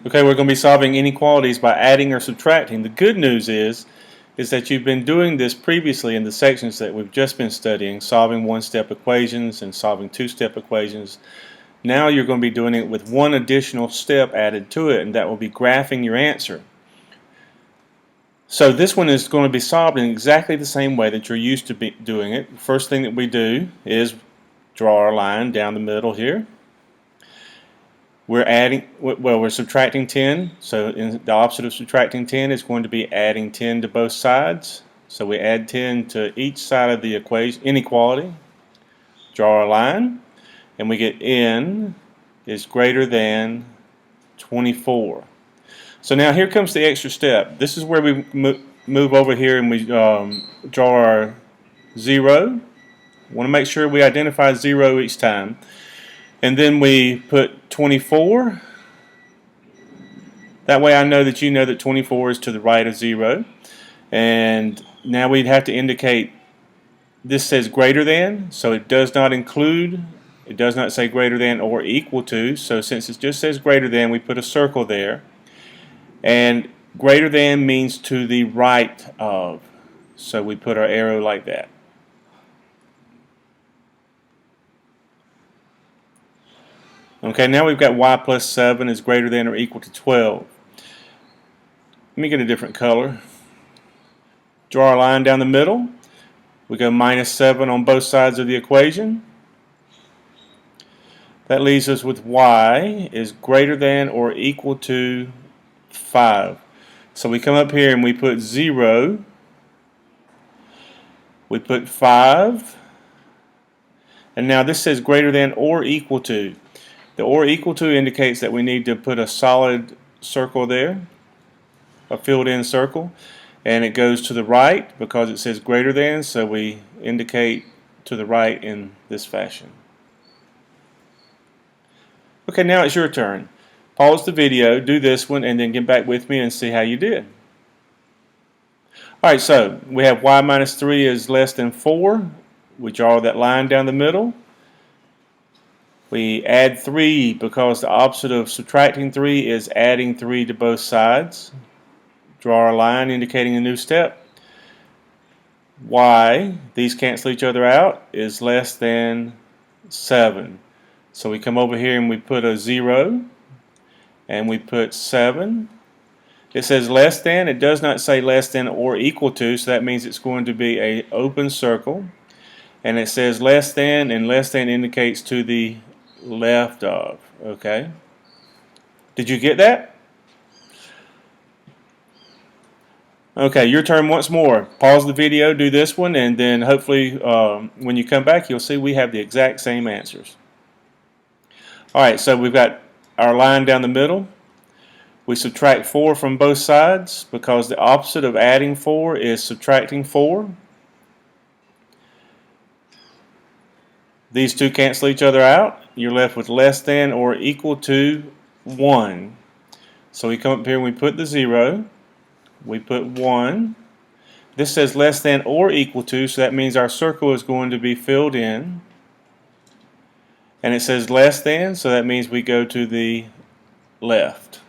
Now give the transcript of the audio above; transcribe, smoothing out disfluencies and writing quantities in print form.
Okay, we're going to be solving inequalities by adding or subtracting. The good news is that you've been doing this previously in the sections that we've just been studying, solving one-step equations and solving two-step equations. Now you're going to be doing it with one additional step added to it, and that will be graphing your answer. So this one is going to be solved in exactly the same way that you're used to doing it. The first thing that we do is draw our line down the middle here. We're subtracting 10, so the opposite of subtracting 10 is going to be adding 10 to both sides. So we add 10 to each side of the equation, inequality, draw our line, and we get n is greater than 24. So now here comes the extra step. This is where we move over here and we draw our 0. Want to make sure we identify 0 each time. And then we put 24. That way I know that you know that 24 is to the right of 0. And now we'd have to indicate this says greater than, so it does not include, it does not say greater than or equal to. So since it just says greater than, we put a circle there. And greater than means to the right of. So we put our arrow like that. Okay, now we've got y plus 7 is greater than or equal to 12. Let me get a different color. Draw our line down the middle. We go minus 7 on both sides of the equation. That leaves us with y is greater than or equal to 5. So we come up here and we put 0. We put 5. And now this says greater than or equal to. The or equal to indicates that we need to put a solid circle there, a filled in circle, and it goes to the right because it says greater than, so we indicate to the right in this fashion. Okay, now it's your turn. Pause the video, do this one, and then get back with me and see how you did. Alright, so we have y minus 3 is less than 4. We draw that line down the middle. We add 3 because the opposite of subtracting 3 is adding 3 to both sides. Draw our line indicating a new step. Y, these cancel each other out, is less than 7. So we come over here and we put a 0 and we put 7. It says less than, it does not say less than or equal to, so that means it's going to be an open circle. And it says less than, and less than indicates to the left of. Okay, did you get that? Okay, your turn once more. Pause the video, do this one, and then hopefully when you come back you'll see we have the exact same answers. Alright, so we've got our line down the middle. We subtract 4 from both sides because the opposite of adding 4 is subtracting 4. These two cancel each other out. You're left with less than or equal to 1. So we come up here and we put the 0. We put 1. This says less than or equal to, so that means our circle is going to be filled in. And it says less than, so that means we go to the left.